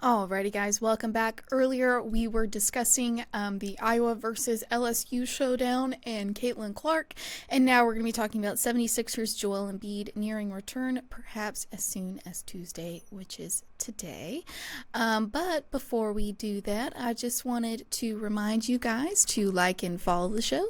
Alrighty, guys, welcome back. Earlier, we were discussing the Iowa versus LSU showdown and Caitlin Clark, and now we're going to be talking about 76ers Joel Embiid nearing return, perhaps as soon as Tuesday, which is today. But before we do that, I just wanted to remind you guys to like and follow the show.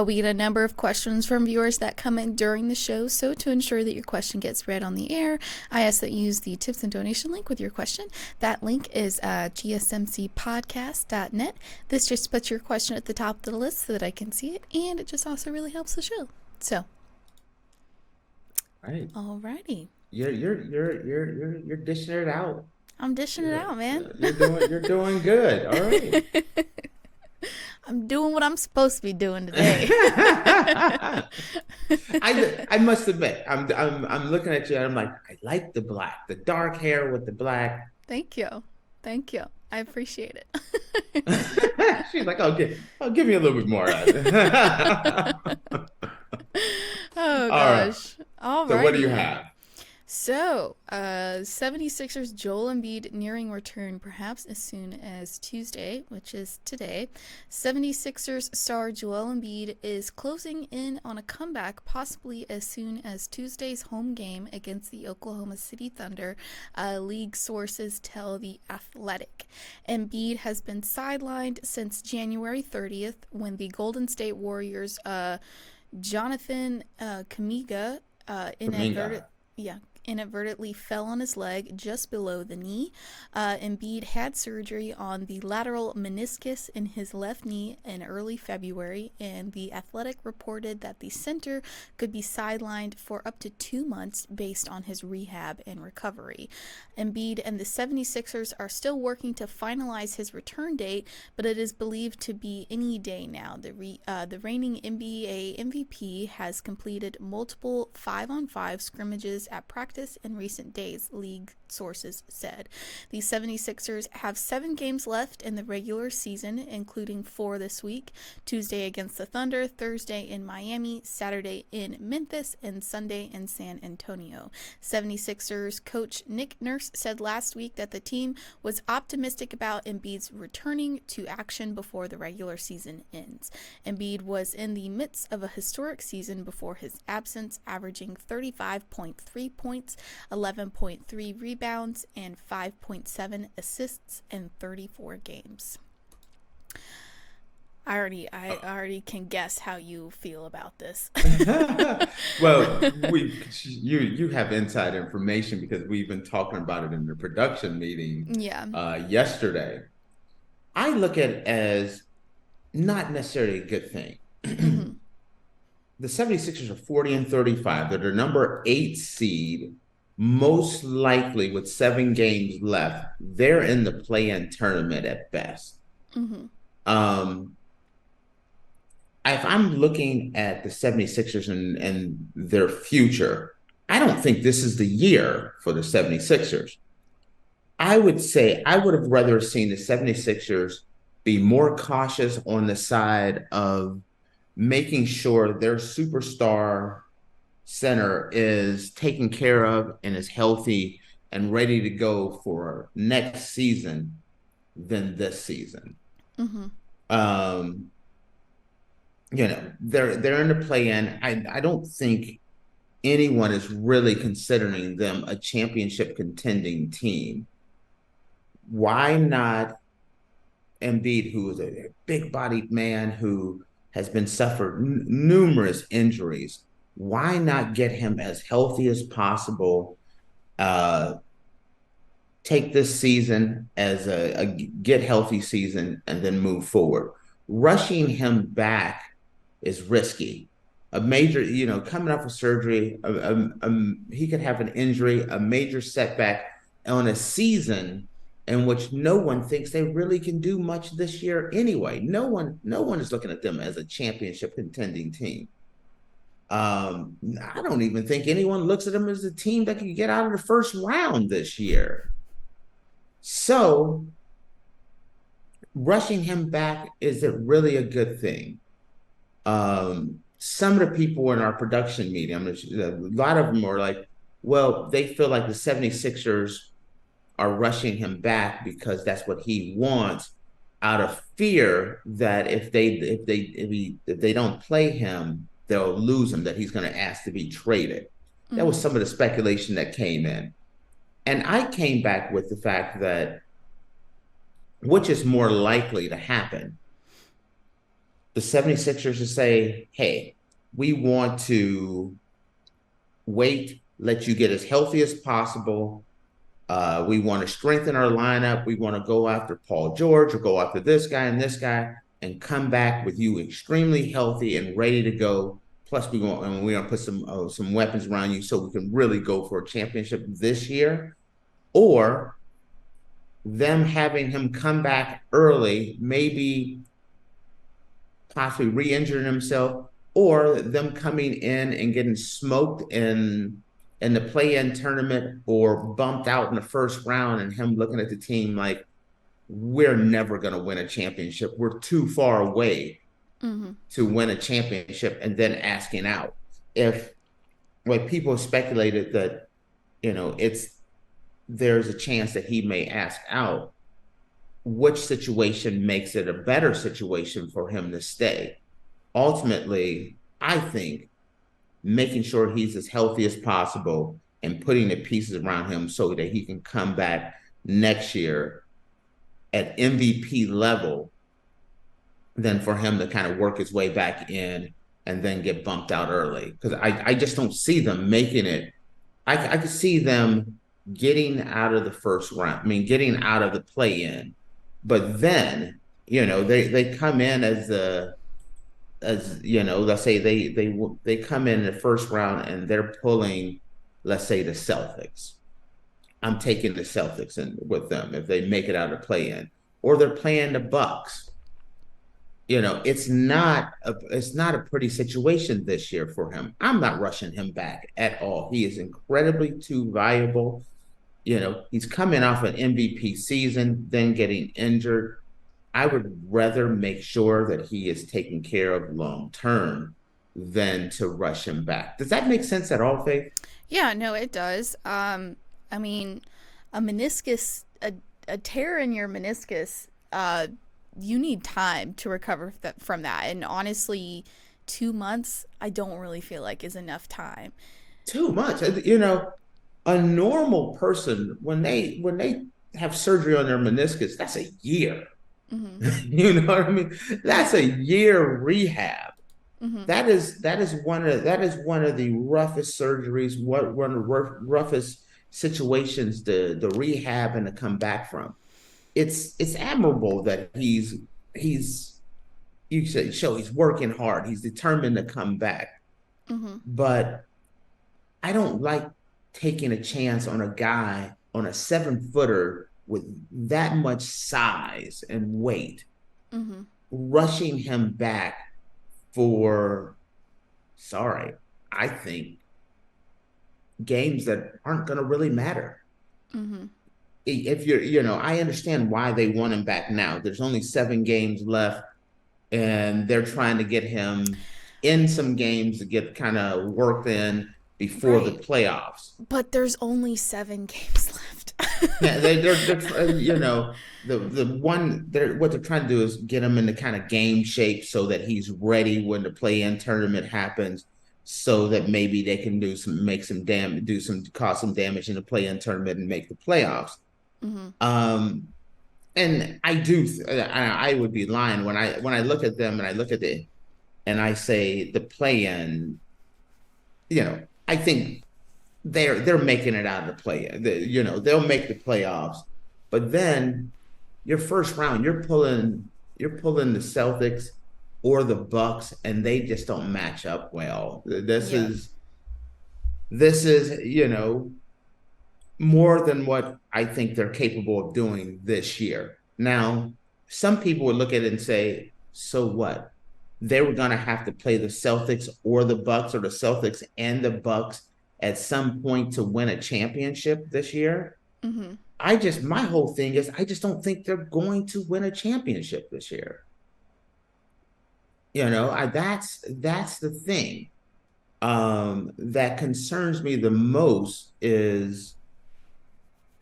We get a number of questions from viewers that come in during the show, so to ensure that your question gets read on the air, I ask that you use the tips and donation link with your question. That link is gsmcpodcast.net. This just puts your question at the top of the list so that I can see it, and it just also really helps the show. So, Right. alrighty. You're dishing it out. I'm dishing it out, man. You're doing good. All right. I'm doing what I'm supposed to be doing today. I must admit, I'm looking at you and I'm like, I like the black, the dark hair with the black. Thank you. Thank you. I appreciate it. She's like, give me a little bit more. Oh, All right. gosh. So what do Alrighty you then. have? So, 76ers Joel Embiid nearing return perhaps as soon as Tuesday, which is today. 76ers star Joel Embiid is closing in on a comeback possibly as soon as Tuesday's home game against the Oklahoma City Thunder, league sources tell The Athletic. Embiid has been sidelined since January 30th when the Golden State Warriors, Jonathan Kuminga, Kaminga. inadvertently fell on his leg just below the knee. Embiid had surgery on the lateral meniscus in his left knee in early February, and The Athletic reported that the center could be sidelined for up to 2 months based on his rehab and recovery. Embiid and the 76ers are still working to finalize his return date, but it is believed to be any day now. The reigning NBA MVP has completed multiple 5-on-5 scrimmages at practice in recent days, league sources said. The 76ers have 7 games left in the regular season, including 4 this week: Tuesday against the Thunder, Thursday in Miami, Saturday in Memphis, and Sunday in San Antonio. 76ers coach Nick Nurse said last week that the team was optimistic about Embiid's returning to action before the regular season ends. Embiid was in the midst of a historic season before his absence, averaging 35.3 points, 11.3 rebounds, and 5.7 assists in 34 games. I already can guess how you feel about this. Well, you have inside information because we've been talking about it in the production meeting Yeah. yesterday. I look at it as not necessarily a good thing. Mm-hmm. The 76ers are 40 and 35. They're the number 8 seed, most likely with 7 games left. They're in the play-in tournament at best. Mm-hmm. If I'm looking at the 76ers and their future, I don't think this is the year for the 76ers. I would say I would have rather seen the 76ers be more cautious on the side of making sure their superstar center is taken care of and is healthy and ready to go for next season than this season. Mm-hmm. They're in the play-in. I don't think anyone is really considering them a championship contending team. Why not Embiid, who is a big-bodied man who has been suffered numerous injuries? Why not get him as healthy as possible? Take this season as a get healthy season and then move forward. Rushing him back is risky. A major, coming off of surgery, he could have an injury, a major setback on a season in which no one thinks they really can do much this year anyway. No one is looking at them as a championship contending team. I don't even think anyone looks at them as a team that can get out of the first round this year. So rushing him back, is it really a good thing? Some of the people in our production meeting, a lot of them are like, well, they feel like the 76ers are rushing him back because that's what he wants, out of fear that if they don't play him, they'll lose him, that he's going to ask to be traded. That was Mm-hmm. some of the speculation that came in. And I came back with the fact that which is more likely to happen? The 76ers to say, hey, we want to wait, let you get as healthy as possible. We want to strengthen our lineup. We want to go after Paul George or go after this guy, and come back with you extremely healthy and ready to go. Plus, we're going to put some weapons around you so we can really go for a championship this year. Or them having him come back early, maybe possibly re-injuring himself, or them coming in and getting smoked in the play-in tournament or bumped out in the first round, and him looking at the team like, we're never going to win a championship. We're too far away Mm-hmm. to win a championship, and then asking out. If like people speculated that, there's a chance that he may ask out, which situation makes it a better situation for him to stay? Ultimately, I think making sure he's as healthy as possible and putting the pieces around him so that he can come back next year at MVP level, than for him to kind of work his way back in and then get bumped out early. Because I just don't see them making it. I could see them getting out of the first round. I mean, getting out of the play in, but then they come in as let's say they come in the first round and they're pulling, let's say, the Celtics. I'm taking the Celtics in with them if they make it out of play in, or they're playing the Bucks. It's not a pretty situation this year for him. I'm not rushing him back at all. He is incredibly too valuable. He's coming off an MVP season, then getting injured. I would rather make sure that he is taken care of long term than to rush him back. Does that make sense at all, Faith? Yeah, no, it does. I mean, a meniscus, a tear in your meniscus, you need time to recover from that. And honestly, 2 months, I don't really feel like is enough time. Too much. A normal person, when they have surgery on their meniscus, that's a year. Mm-hmm. You know what I mean? That's a year rehab. Mm-hmm. That is one of the roughest surgeries, one of the roughest situations to rehab and to come back from. It's admirable that he's you say show he's working hard, he's determined to come back. Mm-hmm. But I don't like taking a chance on a guy, on a 7-footer with that much size and weight, Mm-hmm. rushing him back for, sorry, I think games that aren't going to really matter. Mm-hmm. If I understand why they want him back now. There's only 7 games left, and they're trying to get him in some games to get kind of worked in before the Right. playoffs. But there's only 7 games left. Yeah, they're the one what they're trying to do is get him into kind of game shape so that he's ready when the play-in tournament happens, so that maybe they can make some damage, cause some damage in the play-in tournament and make the playoffs. Mm-hmm. Um, and I would be lying when I look at them and I look at it and I say the play-in, I think they're making it out of the play. They'll make the playoffs, but then your first round, you're pulling the Celtics or the Bucks, and they just don't match up well. This Yeah. is this is more than what I think they're capable of doing this year. Now, some people would look at it and say, so what? They were going to have to play the Celtics or the Bucks, or the Celtics and the Bucks at some point to win a championship this year. Mm-hmm. My whole thing is, I just don't think they're going to win a championship this year. That's the thing that concerns me the most, is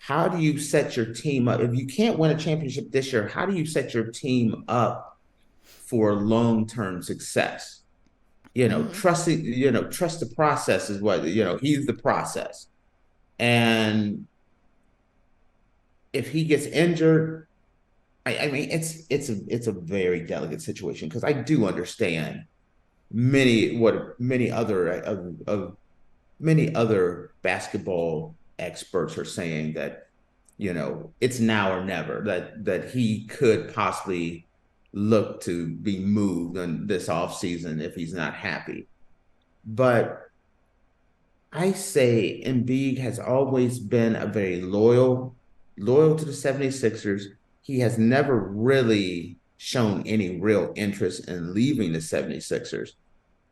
how do you set your team up? If you can't win a championship this year, how do you set your team up for long-term success? Mm-hmm. Trust the process is what, he's the process. And if he gets injured, I mean, it's a very delicate situation because I do understand many other of many other basketball experts are saying that it's now or never, that he could possibly look to be moved in this offseason if he's not happy. But I say Embiid has always been a very loyal to the 76ers. He has never really shown any real interest in leaving the 76ers.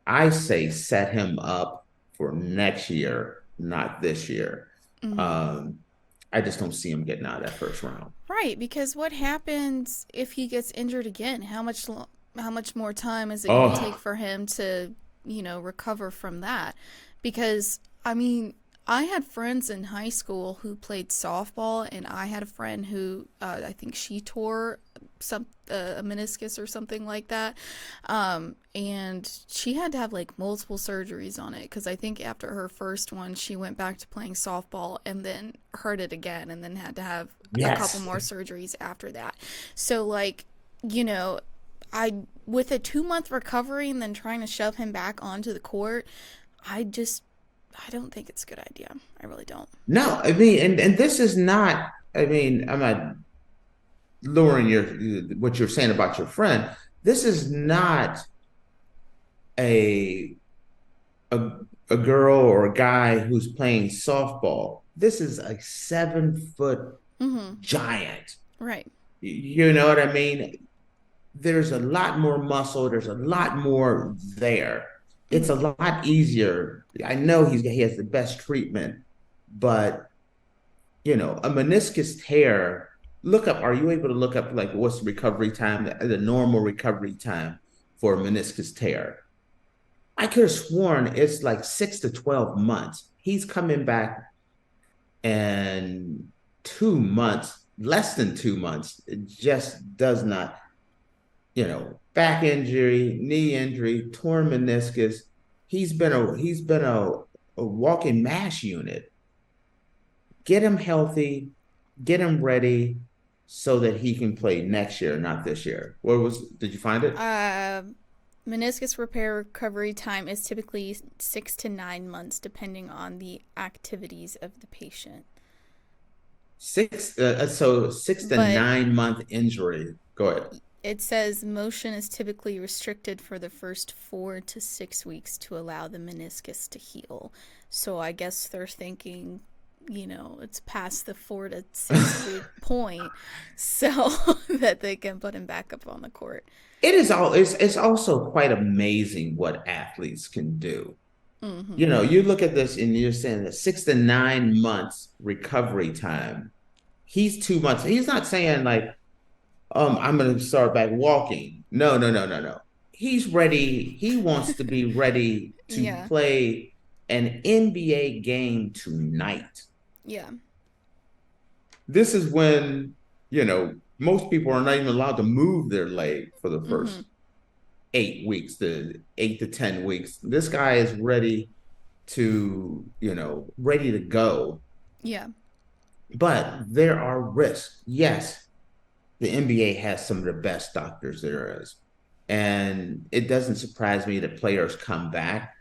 I say set him up for next year, not this year. Mm-hmm. Um, I just don't see him getting out of that first round. Right, because what happens if he gets injured again? How much more time is it going to take Oh, for him to, recover from that? Because I mean, I had friends in high school who played softball, and I had a friend who I think she tore a meniscus or something like that, and she had to have like multiple surgeries on it because I think after her first one, she went back to playing softball and then hurt it again, and then had to have a couple yes. more surgeries after that. So like, you know, I with a 2 month recovery and then trying to shove him back onto the court, I just I don't think it's a good idea. I really don't. No, I mean, and this is not, I mean, I'm not lowering what you're saying about your friend. This is not a a, a girl or a guy who's playing softball. This is a 7 foot Mm-hmm. giant. Right. You know what I mean? There's a lot more muscle. There's a lot more there. It's a Mm-hmm. lot easier. I know he has the best treatment, but a meniscus tear. Look up. Are you able to look up like what's the recovery time, the normal recovery time for a meniscus tear? I could have sworn it's like 6 to 12 months. He's coming back in 2 months, less than 2 months. It just does not, back injury, knee injury, torn meniscus. He's been a walking mass unit. Get him healthy, get him ready so that he can play next year, not this year. Did you find it? Uh, Meniscus repair recovery time is typically 6 to 9 months, depending on the activities of the patient. So 6 to But 9 month injury. Go ahead. it says motion is typically restricted for the first 4 to 6 weeks to allow the meniscus to heal. So I guess they're thinking, it's past the 4 to 6 week point, so that they can put him back up on the court. It's also quite amazing what athletes can do. Mm-hmm. You look at this and you're saying that 6 to 9 months recovery time. He's 2 months. He's not saying like, I'm gonna start back walking. No, no, no, no, no. He's ready. He wants to be ready to Yeah. play an NBA game tonight. Yeah. This is when, most people are not even allowed to move their leg for the Mm-hmm. first 8 weeks, the 8 to 10 weeks. This guy is ready to go. Yeah. But there are risks. Yes, the NBA has some of the best doctors there is. And it doesn't surprise me that players come back.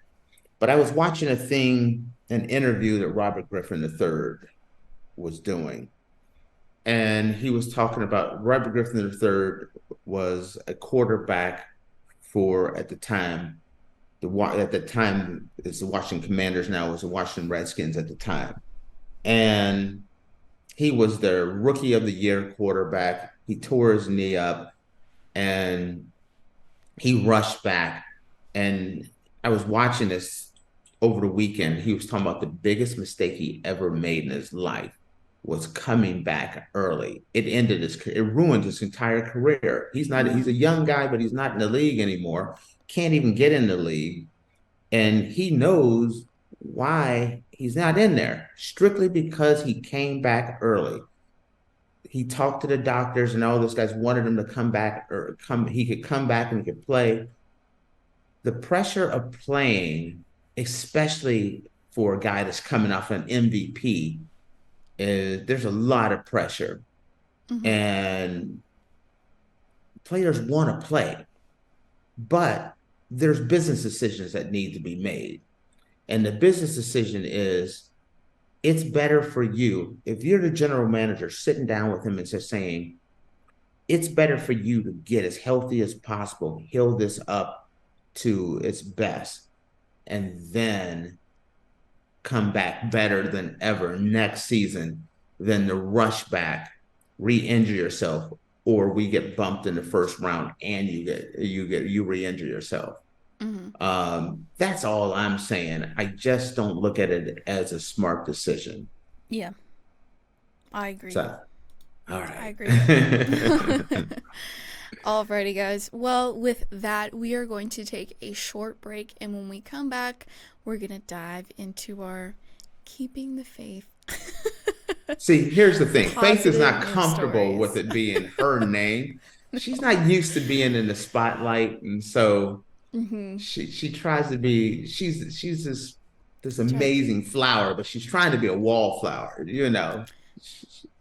But I was watching an interview that Robert Griffin III was doing. And he was talking about Robert Griffin III was a quarterback for at the time it's the Washington Commanders, now it was the Washington Redskins at the time. And he was their rookie of the year quarterback. He tore his knee up and he rushed back. And I was watching this over the weekend. He was talking about the biggest mistake he ever made in his life was coming back early. It ruined his entire career. He's Yeah. a young guy, but he's not in the league anymore. Can't even get in the league. And he knows why he's not in there. Strictly because he came back early. He talked to the doctors and all those guys wanted him to come back or come, he could come back and he could play. The pressure of playing, especially for a guy that's coming off an MVP, is there's a lot of pressure. Mm-hmm. And players want to play, but there's business decisions that need to be made. And the business decision is it's better for you if you're the general manager sitting down with him and just saying, it's better for you to get as healthy as possible, heal this up to its best, and then come back better than ever next season than to rush back, re-injure yourself, or we get bumped in the first round and you re-injure yourself. Mm-hmm. That's all I'm saying. I just don't look at it as a smart decision. Yeah, I agree. So, all I right. agree with that. Alrighty, guys. Well, with that, we are going to take a short break, and when we come back, we're going to dive into our Keeping the Faith See, here's the thing. Faith is positive not news comfortable with stories. it being her name. She's No. not used to being in the spotlight, and so Mm-hmm. she tries to be. She's this Try, amazing flower, but she's trying to be a wallflower. You know,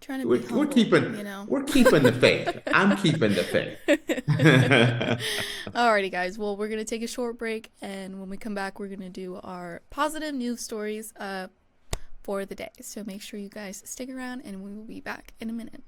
trying to be we're humble, keeping you know. we're keeping the faith. I'm keeping the faith. Alrighty, guys. Well, we're gonna take a short break, and when we come back, we're gonna do our positive news stories for the day. So make sure you guys stick around, and we will be back in a minute.